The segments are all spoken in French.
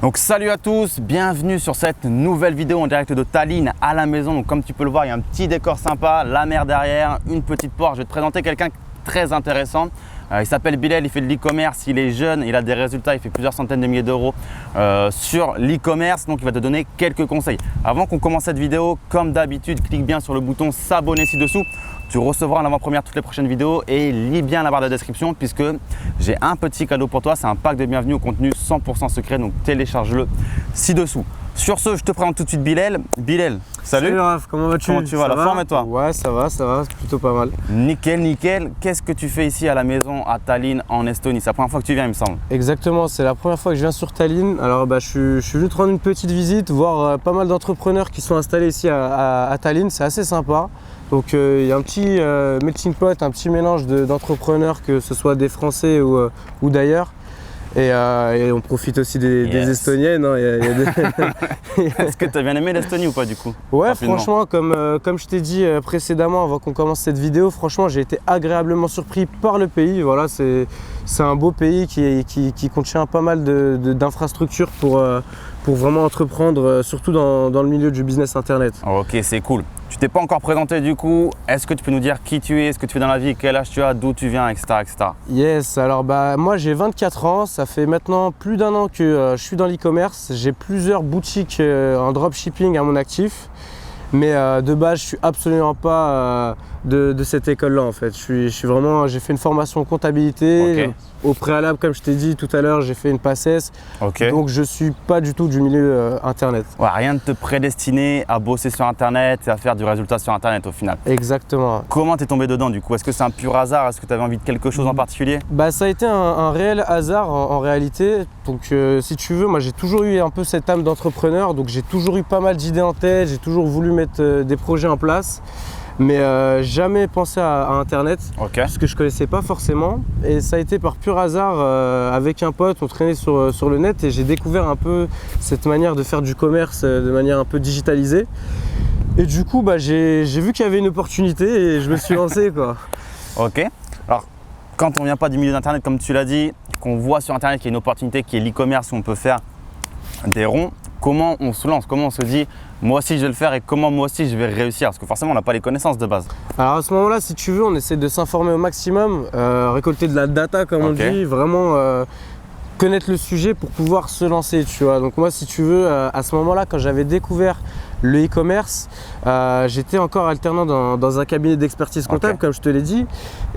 Donc salut à tous, bienvenue sur cette nouvelle vidéo en direct de Tallinn à la maison. Donc comme tu peux le voir, il y a un petit décor sympa, la mer derrière, une petite porte. Je vais te présenter quelqu'un très intéressant. Il s'appelle Bilal, il fait de l'e-commerce, il est jeune, il a des résultats, il fait plusieurs centaines de milliers d'euros sur l'e-commerce. Donc il va te donner quelques conseils. Avant qu'on commence cette vidéo, comme d'habitude, clique bien sur le bouton s'abonner ci-dessous. Tu recevras en avant-première toutes les prochaines vidéos et lis bien la barre de description puisque j'ai un petit cadeau pour toi. C'est un pack de bienvenue au contenu 100% secret, donc télécharge-le ci-dessous. Sur ce, je te présente tout de suite Bilal. Bilal, salut. Salut Raph, comment vas-tu? Comment tu vas? La forme et toi? Ouais, ça va, c'est plutôt pas mal. Nickel, nickel. Qu'est-ce que tu fais ici à la maison à Tallinn en Estonie? C'est la première fois que tu viens, il me semble. Exactement, c'est la première fois que je viens sur Tallinn. Alors je suis venu te rendre une petite visite, voir pas mal d'entrepreneurs qui sont installés ici à Tallinn. C'est assez sympa. Donc il y a un petit melting pot, un petit mélange d'entrepreneurs, que ce soit des Français ou d'ailleurs. Et on profite aussi des Estoniennes. Hein. Est-ce que tu as bien aimé l'Estonie ou pas du coup? Ouais, rapidement. Franchement, comme je t'ai dit précédemment avant qu'on commence cette vidéo, franchement j'ai été agréablement surpris par le pays. Voilà, c'est un beau pays qui contient pas mal d'infrastructures pour vraiment entreprendre, surtout dans le milieu du business internet. Ok, c'est cool. Tu t'es pas encore présenté du coup. Est-ce que tu peux nous dire qui tu es, ce que tu fais dans la vie, quel âge tu as, d'où tu viens, etc. Yes, alors moi j'ai 24 ans, ça fait maintenant plus d'un an que je suis dans l'e-commerce. J'ai plusieurs boutiques en dropshipping à mon actif. Mais de base, je suis absolument pas de cette école-là en fait. J'ai fait une formation en comptabilité. Okay. Au préalable, comme je t'ai dit tout à l'heure, j'ai fait une PACES. Okay. Donc je suis pas du tout du milieu internet. Ouais, rien de te prédestiner à bosser sur internet et à faire du résultat sur internet au final. Exactement. Comment t'es tombé dedans du coup? Est-ce que c'est un pur hasard? Est-ce que tu avais envie de quelque chose en particulier? Bah ça a été un réel hasard en réalité. Donc si tu veux, moi j'ai toujours eu un peu cette âme d'entrepreneur. Donc j'ai toujours eu pas mal d'idées en tête. J'ai toujours voulu mettre des projets en place. Mais jamais pensé à internet, okay. Parce que je connaissais pas forcément. Et ça a été par pur hasard, avec un pote, on traînait sur le net et j'ai découvert un peu cette manière de faire du commerce de manière un peu digitalisée. Et du coup, j'ai vu qu'il y avait une opportunité et je me suis lancé quoi. Ok. Alors, quand on vient pas du milieu d'internet, comme tu l'as dit, qu'on voit sur internet qu'il y a une opportunité qui est l'e-commerce où on peut faire des ronds, comment on se lance? Comment on se dit moi aussi je vais le faire et comment moi aussi je vais réussir? Parce que forcément on n'a pas les connaissances de base. Alors à ce moment-là, si tu veux, on essaie de s'informer au maximum, récolter de la data comme on dit, vraiment connaître le sujet pour pouvoir se lancer, tu vois. Donc moi, si tu veux, à ce moment-là, quand j'avais découvert le e-commerce, j'étais encore alternant dans un cabinet d'expertise comptable, comme je te l'ai dit.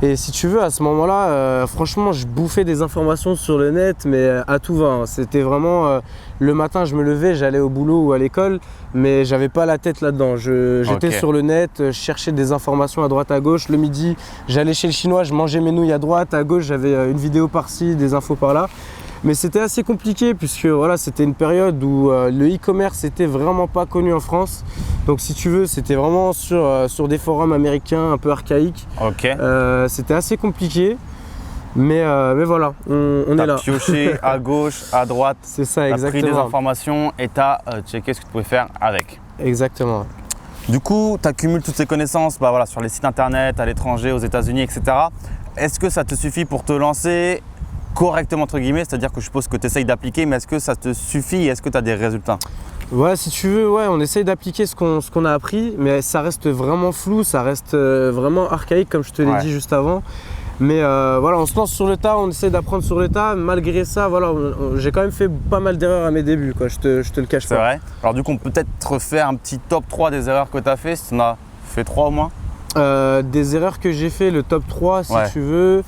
Et si tu veux, à ce moment-là, franchement, je bouffais des informations sur le net, mais à tout va. Hein. C'était vraiment le matin, je me levais, j'allais au boulot ou à l'école, mais j'avais pas la tête là-dedans. J'étais sur le net, je cherchais des informations à droite à gauche. Le midi, j'allais chez le chinois, je mangeais mes nouilles à droite, à gauche, j'avais une vidéo par-ci, des infos par-là. Mais c'était assez compliqué puisque voilà, c'était une période où le e-commerce n'était vraiment pas connu en France. Donc si tu veux, c'était vraiment sur des forums américains un peu archaïques. C'était assez compliqué. Mais voilà, on est là. Tu as pioché à gauche, à droite. C'est ça, exactement. Tu as pris des informations et tu as checké ce que tu pouvais faire avec. Exactement. Du coup, tu accumules toutes ces connaissances voilà, sur les sites internet, à l'étranger, aux États-Unis, etc. Est-ce que ça te suffit pour te lancer correctement entre guillemets, c'est-à-dire que je suppose que tu essayes d'appliquer, mais est-ce que ça te suffit et est-ce que tu as des résultats? Ouais, si tu veux, on essaye d'appliquer ce qu'on a appris, mais ça reste vraiment flou, ça reste vraiment archaïque comme je te l'ai dit juste avant. Mais voilà, on se lance sur le tas, on essaie d'apprendre sur le tas. Malgré ça, voilà, j'ai quand même fait pas mal d'erreurs à mes débuts, quoi. Je te le cache pas. C'est vrai. Alors du coup, on peut peut-être faire un petit top 3 des erreurs que tu as fait, si tu en as fait 3 au moins. Des erreurs que j'ai fait, le top 3 si tu veux.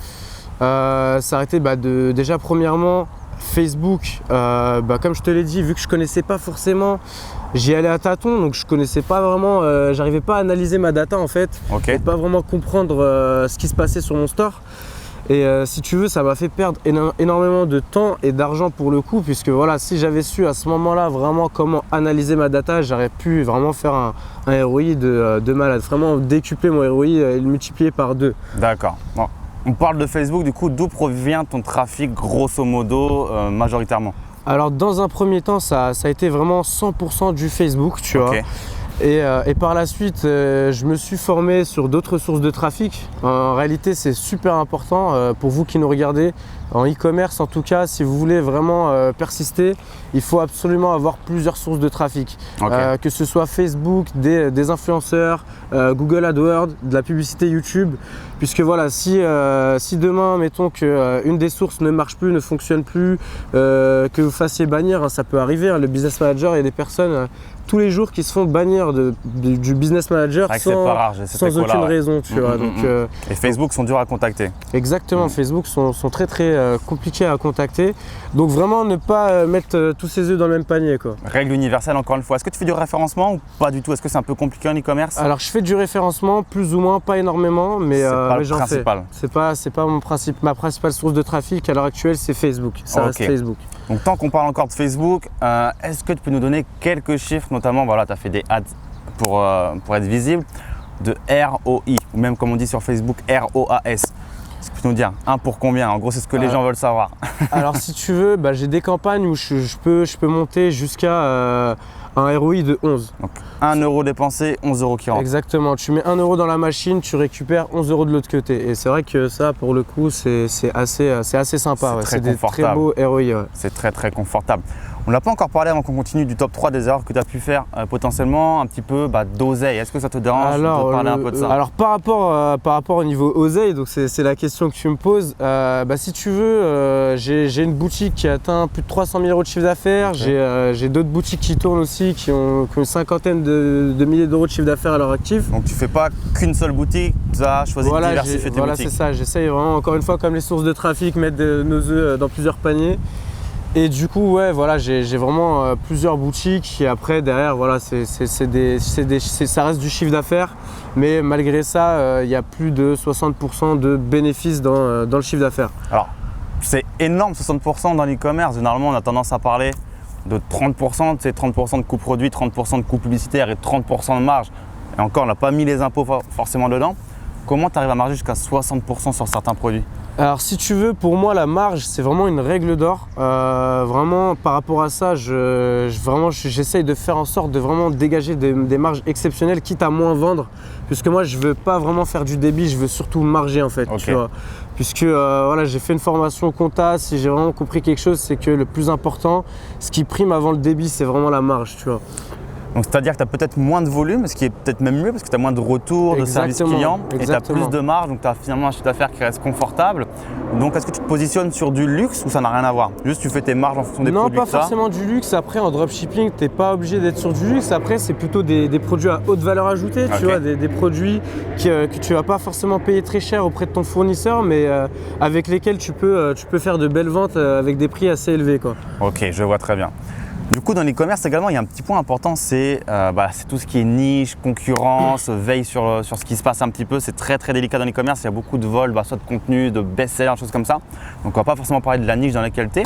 Ça a été déjà premièrement Facebook, comme je te l'ai dit, vu que je connaissais pas forcément, j'y allais à tâtons, donc je connaissais pas vraiment, j'arrivais pas à analyser ma data en fait, et pas vraiment comprendre ce qui se passait sur mon store. Et si tu veux, ça m'a fait perdre énormément de temps et d'argent pour le coup, puisque voilà, si j'avais su à ce moment-là vraiment comment analyser ma data, j'aurais pu vraiment faire un ROI de malade, vraiment décupler mon ROI et le multiplier par 2. D'accord. Bon. On parle de Facebook, du coup, d'où provient ton trafic grosso modo majoritairement? Alors dans un premier temps, ça a été vraiment 100% du Facebook, tu vois. Et par la suite, je me suis formé sur d'autres sources de trafic. En réalité, c'est super important pour vous qui nous regardez En e-commerce, en tout cas, si vous voulez vraiment persister, il faut absolument avoir plusieurs sources de trafic. Okay. Que ce soit Facebook, des influenceurs, Google AdWords, de la publicité YouTube. Puisque voilà, si demain, mettons qu'une des sources ne marche plus, ne fonctionne plus, que vous fassiez bannir, hein, ça peut arriver. Hein, le business manager, il y a des personnes tous les jours qui se font bannir du business manager sans aucune raison. Tu vois. Donc, et Facebook sont durs à contacter. Exactement, Facebook sont très compliqués à contacter. Donc vraiment ne pas mettre tous ses œufs dans le même panier, quoi. Règle universelle encore une fois. Est-ce que tu fais du référencement ou pas du tout? Est-ce que c'est un peu compliqué en e-commerce? Alors je fais du référencement, plus ou moins, pas énormément, mais j'en fais. C'est pas ma principale source de trafic à l'heure actuelle, c'est Facebook. Ça reste Facebook. Donc tant qu'on parle encore de Facebook, est-ce que tu peux nous donner quelques chiffres, notamment, voilà, tu as fait des ads pour être visible, de ROI, ou même comme on dit sur Facebook, ROAS. Est-ce que tu peux nous dire un pour combien? En gros, c'est ce que les gens veulent savoir. Alors si tu veux, j'ai des campagnes où je peux monter jusqu'à un ROI de 11. Donc 1 euro dépensé, 11 euros qui rentrent. Exactement, tu mets 1 euro dans la machine, tu récupères 11 euros de l'autre côté. Et c'est vrai que ça, pour le coup, c'est assez sympa. C'est des très beaux ROI. Ouais. C'est très confortable. On n'a pas encore parlé avant qu'on continue du top 3 des erreurs que tu as pu faire potentiellement un petit peu d'oseille. Est-ce que ça te dérange de parler un peu de ça? Alors par rapport au niveau oseille, donc c'est la question que tu me poses. Si tu veux, j'ai une boutique qui atteint plus de 300 000 euros de chiffre d'affaires. Okay. J'ai d'autres boutiques qui tournent aussi, qui ont une cinquantaine de milliers d'euros de chiffre d'affaires à leur actif. Donc tu fais pas qu'une seule boutique, tu as choisi de diversifier tes boutiques. Voilà, c'est ça. J'essaye vraiment, encore une fois, comme les sources de trafic, mettre nos œufs dans plusieurs paniers. Et du coup, ouais, voilà, j'ai vraiment plusieurs boutiques et après derrière, voilà, ça reste du chiffre d'affaires, mais malgré ça, il y a plus de 60% de bénéfices dans le chiffre d'affaires. Alors, c'est énorme, 60% dans l'e-commerce. Généralement, on a tendance à parler de 30%, c'est 30% de coût produit, 30% de coût publicitaire et 30% de marge. Et encore, on n'a pas mis les impôts forcément dedans. Comment tu arrives à marger jusqu'à 60% sur certains produits? Alors si tu veux, pour moi la marge c'est vraiment une règle d'or. Vraiment par rapport à ça, j'essaye de faire en sorte de vraiment dégager des marges exceptionnelles, quitte à moins vendre. Puisque moi je veux pas vraiment faire du débit, je veux surtout marger en fait. Okay. Tu vois. Puisque voilà, j'ai fait une formation compta, si j'ai vraiment compris quelque chose, c'est que le plus important, ce qui prime avant le débit, c'est vraiment la marge. Tu vois. Donc c'est-à-dire que tu as peut-être moins de volume, ce qui est peut-être même mieux parce que tu as moins de retours, de service client et tu as plus de marge, donc tu as finalement un chiffre d'affaires qui reste confortable. Donc est-ce que tu te positionnes sur du luxe ou ça n'a rien à voir? Juste tu fais tes marges en fonction des produits? Non, pas forcément du luxe. Après en dropshipping, tu n'es pas obligé d'être sur du luxe. Après c'est plutôt des produits à haute valeur ajoutée, tu vois, des produits que tu ne vas pas forcément payer très cher auprès de ton fournisseur, mais avec lesquels tu peux faire de belles ventes avec des prix assez élevés, quoi. Ok, je vois très bien. Du coup, dans l'e-commerce également, il y a un petit point important, c'est tout ce qui est niche, concurrence, veille sur ce qui se passe un petit peu. C'est très délicat dans l'e-commerce. Il y a beaucoup de vols, soit de contenu, de best-sellers, choses comme ça. Donc, on ne va pas forcément parler de la niche dans laquelle tu es.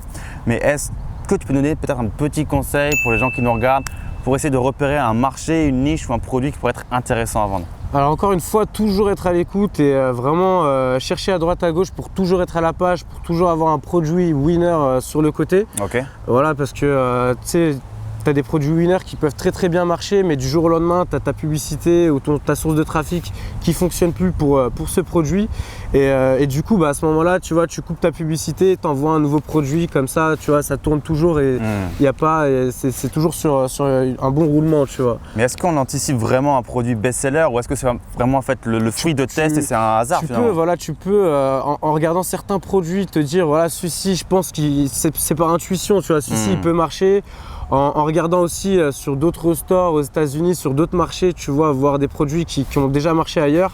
Mais est-ce que tu peux donner peut-être un petit conseil pour les gens qui nous regardent pour essayer de repérer un marché, une niche ou un produit qui pourrait être intéressant à vendre? Alors encore une fois, toujours être à l'écoute et vraiment chercher à droite à gauche pour toujours être à la page, pour toujours avoir un produit winner sur le côté. Ok. Voilà, parce que tu sais, tu as des produits winners qui peuvent très bien marcher, mais du jour au lendemain, tu as ta publicité ou ta source de trafic qui ne fonctionne plus pour ce produit. Et du coup, à ce moment-là, tu vois, tu coupes ta publicité, tu envoies un nouveau produit comme ça, tu vois, ça tourne toujours et il y a pas, c'est toujours sur un bon roulement, tu vois. Mais est-ce qu'on anticipe vraiment un produit best-seller ou est-ce que c'est vraiment en fait le fruit de test et c'est un hasard finalement? Tu peux en regardant certains produits te dire, voilà, celui-ci, je pense que c'est par intuition, tu vois, celui-ci il peut marcher. En regardant aussi sur d'autres stores aux États-Unis, sur d'autres marchés, tu vois, voir des produits qui ont déjà marché ailleurs.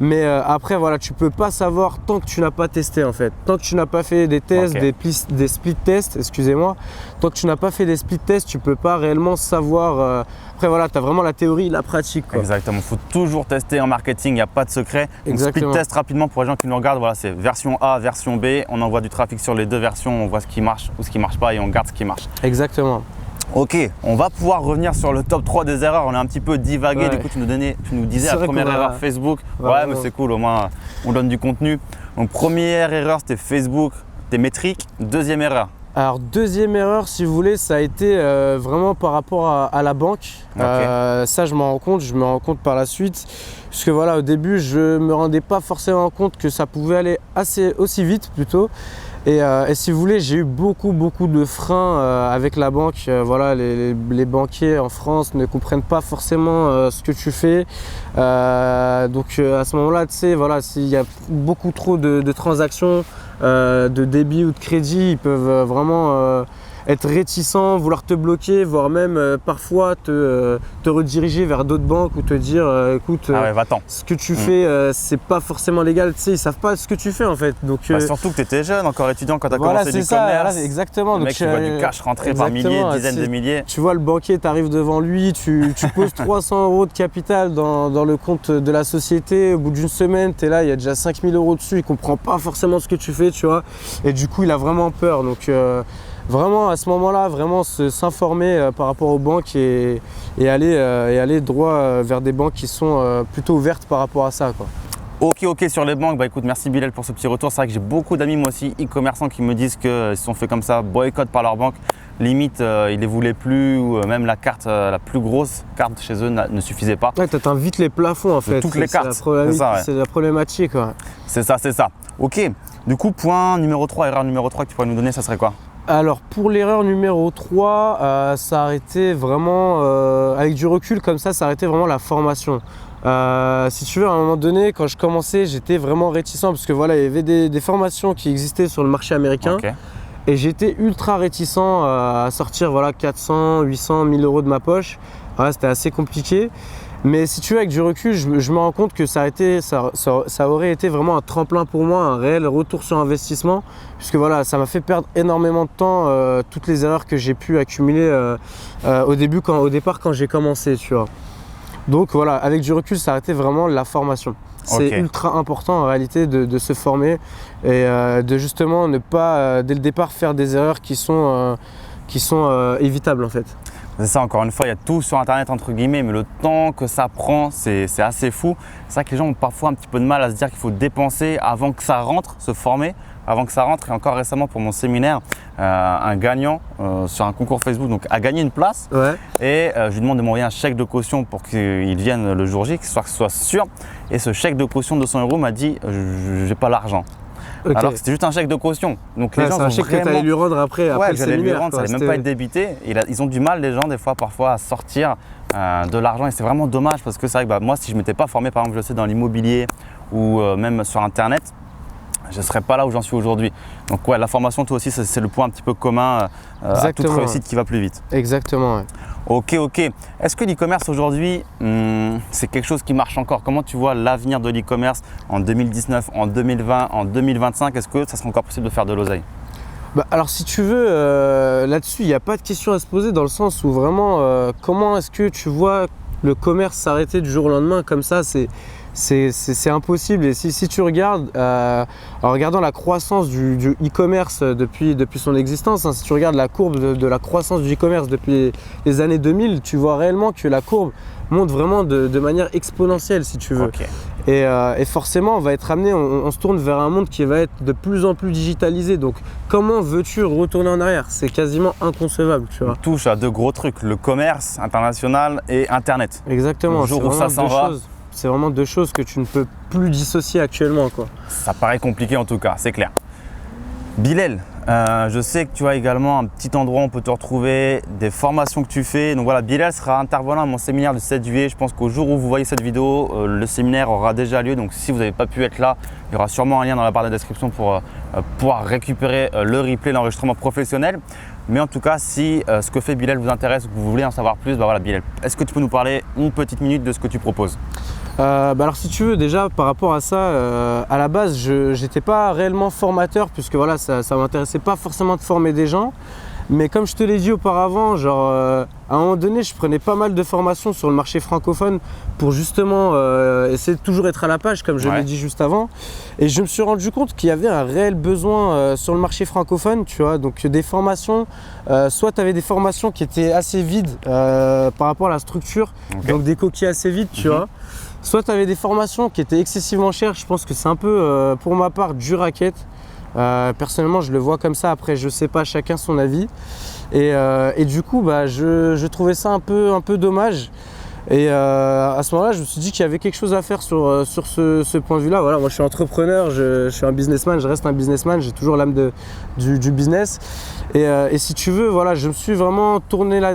Mais après, voilà, tu peux pas savoir tant que tu n'as pas testé en fait. Tant que tu n'as pas fait des tests, des split tests, excusez-moi. Tant que tu n'as pas fait des split tests, tu peux pas réellement savoir. Après, voilà, tu as vraiment la théorie, la pratique, quoi. Exactement, il faut toujours tester en marketing, il n'y a pas de secret. Donc, split test rapidement pour les gens qui nous regardent, voilà, c'est version A, version B. On envoie du trafic sur les deux versions, on voit ce qui marche ou ce qui ne marche pas et on garde ce qui marche. Exactement. Ok, on va pouvoir revenir sur le top 3 des erreurs. On a un petit peu divagué, du coup tu nous disais la première erreur Facebook. Ouais, mais c'est cool, au moins on donne du contenu. Donc première erreur c'était Facebook, tes métriques. Deuxième erreur. Alors deuxième erreur, si vous voulez, ça a été vraiment par rapport à la banque. Ça je me rends compte par la suite. Puisque voilà, au début je me rendais pas forcément compte que ça pouvait aller aussi vite plutôt. Et si vous voulez, j'ai eu beaucoup de freins avec la banque. Voilà, les banquiers en France ne comprennent pas forcément ce que tu fais. Donc à ce moment-là, tu sais, voilà, s'il y a beaucoup trop de transactions, de débit ou de crédit, ils peuvent vraiment être réticents, vouloir te bloquer, voire même parfois te rediriger vers d'autres banques ou te dire écoute, va-t'en. ce que tu fais, c'est pas forcément légal. Tu sais, ils savent pas ce que tu fais en fait. Donc, surtout que tu étais jeune, encore étudiant quand tu as voilà, commencé c'est l'e-commerce. Ça, exactement. Le mec qui voit du cash rentrer par milliers, dizaines de milliers. Tu vois le banquier, tu arrives devant lui, tu poses 300 € de capital dans le compte de la société. Au bout d'une semaine, tu es là, il y a déjà 5000 € dessus. Il comprend pas forcément ce que tu fais, tu vois. Et du coup, il a vraiment peur. Donc vraiment à ce moment-là, vraiment s'informer par rapport aux banques et aller droit vers des banques qui sont plutôt ouvertes par rapport à ça, quoi. Ok, sur les banques, bah écoute, merci Bilal pour ce petit retour. C'est vrai que j'ai beaucoup d'amis, moi aussi, e-commerçants qui me disent qu'ils se sont fait comme ça, boycott par leur banque. Limite, ils les voulaient plus, ou même la carte, la plus grosse carte chez eux ne suffisait pas. Ouais, t'atteins vite les plafonds en fait. Toutes les cartes, c'est la problématique, quoi. C'est ça. Ok, du coup, point numéro 3, erreur numéro 3 que tu pourrais nous donner, ça serait quoi? Alors pour l'erreur numéro 3, ça a été vraiment, avec du recul comme ça a été vraiment la formation. Si tu veux, à un moment donné, quand je commençais, j'étais vraiment réticent parce que voilà, il y avait des formations qui existaient sur le marché américain. Okay. Et j'étais ultra réticent à sortir voilà, 400, 800, 1000 € de ma poche. Voilà, c'était assez compliqué. Mais si tu veux, avec du recul, je me rends compte que ça aurait été vraiment un tremplin pour moi, un réel retour sur investissement. Puisque voilà, ça m'a fait perdre énormément de temps, toutes les erreurs que j'ai pu accumuler au départ quand j'ai commencé, tu vois. Donc voilà, avec du recul, ça a été vraiment la formation. C'est ultra important en réalité de se former et de justement ne pas dès le départ faire des erreurs qui sont évitables en fait. C'est ça, encore une fois, il y a tout sur internet entre guillemets, mais le temps que ça prend, c'est assez fou. C'est vrai que les gens ont parfois un petit peu de mal à se dire qu'il faut dépenser avant que ça rentre, se former avant que ça rentre. Et encore récemment pour mon séminaire, un gagnant sur un concours Facebook donc, a gagné une place. Ouais. Et je lui demande de m'envoyer un chèque de caution pour qu'il vienne le jour J, que ce soit sûr. Et ce chèque de caution de 200 € m'a dit j'ai pas l'argent. Okay. Alors que c'était juste un chèque de caution. Donc les gens c'est un chèque que tu allais lui rendre après le j'allais lui rendre, quoi, ça allait même pas être débité. Et ils ont du mal, les gens, des fois, parfois, à sortir de l'argent. Et c'est vraiment dommage parce que c'est vrai que moi, si je ne m'étais pas formé, par exemple, je sais, dans l'immobilier ou même sur Internet, je ne serais pas là où j'en suis aujourd'hui. Donc ouais, la formation, toi aussi, c'est le point un petit peu commun à toute réussite qui va plus vite. Exactement. Ouais. Ok. Est-ce que l'e-commerce aujourd'hui, c'est quelque chose qui marche encore? Comment tu vois l'avenir de l'e-commerce en 2019, en 2020, en 2025? Est-ce que ça sera encore possible de faire de l'oseille? Alors si tu veux, là-dessus, il n'y a pas de question à se poser dans le sens où vraiment, comment est-ce que tu vois le commerce s'arrêter du jour au lendemain comme ça? C'est impossible. Et si tu regardes, en regardant la croissance du e-commerce depuis son existence, si tu regardes la courbe de la croissance du e-commerce depuis les années 2000, tu vois réellement que la courbe monte vraiment de manière exponentielle, si tu veux. Okay. Et forcément, on va être amené, on se tourne vers un monde qui va être de plus en plus digitalisé. Donc, comment veux-tu retourner en arrière? C'est quasiment inconcevable, tu vois. On touche à deux gros trucs, le commerce international et Internet. Exactement. Le jour où ça s'en va. C'est vraiment deux choses que tu ne peux plus dissocier actuellement, quoi. Ça paraît compliqué en tout cas, c'est clair. Bilal, je sais que tu as également un petit endroit où on peut te retrouver, des formations que tu fais. Donc voilà, Bilal sera intervenant à mon séminaire le 7 juillet. Je pense qu'au jour où vous voyez cette vidéo, le séminaire aura déjà lieu. Donc si vous n'avez pas pu être là, il y aura sûrement un lien dans la barre de description pour pouvoir récupérer le replay, l'enregistrement professionnel. Mais en tout cas, si ce que fait Bilal vous intéresse ou que vous voulez en savoir plus, bah voilà Bilal, est-ce que tu peux nous parler une petite minute de ce que tu proposes? Alors si tu veux, déjà par rapport à ça, à la base je n'étais pas réellement formateur puisque voilà, ça ne m'intéressait pas forcément de former des gens. Mais comme je te l'ai dit auparavant, à un moment donné, je prenais pas mal de formations sur le marché francophone pour justement essayer de toujours être à la page, comme je l'ai dit juste avant. Et je me suis rendu compte qu'il y avait un réel besoin sur le marché francophone, tu vois. Donc des formations, soit tu avais des formations qui étaient assez vides par rapport à la structure, donc des coquilles assez vides, tu vois. Soit tu avais des formations qui étaient excessivement chères. Je pense que c'est un peu, pour ma part, du racket. Personnellement, je le vois comme ça. Après, je sais pas, chacun son avis. Et du coup, je trouvais ça un peu dommage. Et à ce moment-là, je me suis dit qu'il y avait quelque chose à faire sur ce point de vue-là. Voilà, moi, je suis entrepreneur, je suis un businessman, je reste un businessman, j'ai toujours l'âme du business. Et si tu veux, voilà, je me suis vraiment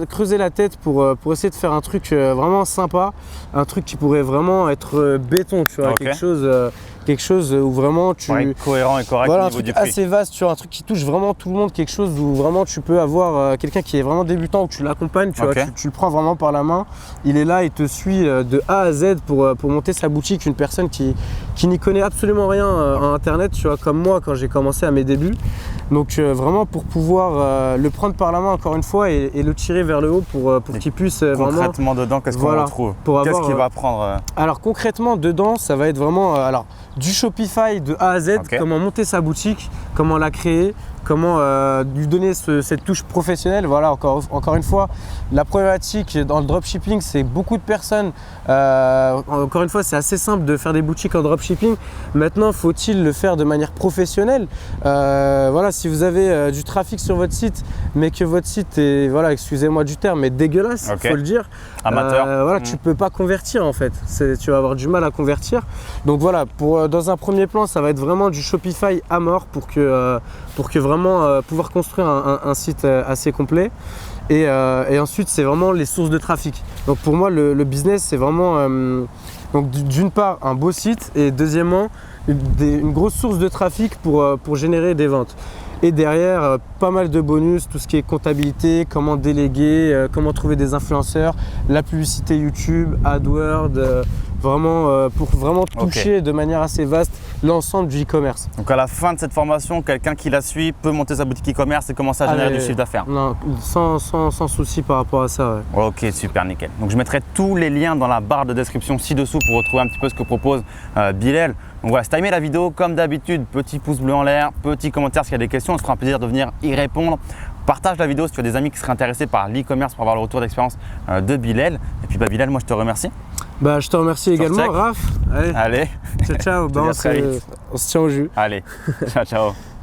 creusé la tête pour essayer de faire un truc vraiment sympa, un truc qui pourrait vraiment être béton, tu vois, quelque chose où vraiment tu… Ouais, cohérent et correct voilà, au niveau du prix. prix. Assez vaste, tu vois, un truc qui touche vraiment tout le monde, quelque chose où vraiment tu peux avoir quelqu'un qui est vraiment débutant, où tu l'accompagnes, tu vois, tu le prends vraiment par la main, il est là, il te suit de A à Z pour monter sa boutique, une personne qui n'y connaît absolument rien à Internet, tu vois, comme moi quand j'ai commencé à mes débuts. Donc vraiment pour pouvoir le prendre par la main encore une fois et le tirer vers le haut pour qu'il puisse vraiment… Concrètement dedans, qu'est-ce qu'on retrouve? Qu'est-ce qu'il va prendre Alors concrètement dedans, ça va être vraiment du Shopify de A à Z, comment monter sa boutique, comment la créer, comment lui donner cette touche professionnelle. Voilà, encore une fois, la problématique dans le dropshipping, c'est beaucoup de personnes. Encore une fois, c'est assez simple de faire des boutiques en dropshipping. Maintenant, faut-il le faire de manière professionnelle? Voilà, si vous avez du trafic sur votre site, mais que votre site est, voilà, excusez-moi du terme, mais dégueulasse, faut le dire. Amateur. Voilà, tu peux pas convertir en fait. Tu vas avoir du mal à convertir. Donc voilà, dans un premier plan, ça va être vraiment du Shopify à mort pour que vraiment pouvoir construire un site assez complet. Et ensuite, c'est vraiment les sources de trafic. Donc pour moi, le business, c'est vraiment donc d'une part un beau site et deuxièmement une grosse source de trafic pour générer des ventes. Et derrière, pas mal de bonus, tout ce qui est comptabilité, comment déléguer, comment trouver des influenceurs, la publicité YouTube, AdWords, pour vraiment toucher de manière assez vaste l'ensemble du e-commerce. Donc à la fin de cette formation, quelqu'un qui la suit peut monter sa boutique e-commerce et commencer à générer du chiffre d'affaires. Non, sans souci par rapport à ça. Ouais. Ok, super, nickel. Donc je mettrai tous les liens dans la barre de description ci-dessous pour retrouver un petit peu ce que propose Bilal. Donc voilà, si tu as aimé la vidéo, comme d'habitude, petit pouce bleu en l'air, petit commentaire s'il y a des questions, on se fera un plaisir de venir y répondre. Partage la vidéo si tu as des amis qui seraient intéressés par l'e-commerce pour avoir le retour d'expérience de Bilal. Et puis Bilal, moi je te remercie. Je te remercie également, Raph. Allez. Ciao, ciao. On se tient au jus. Allez, ciao, ciao.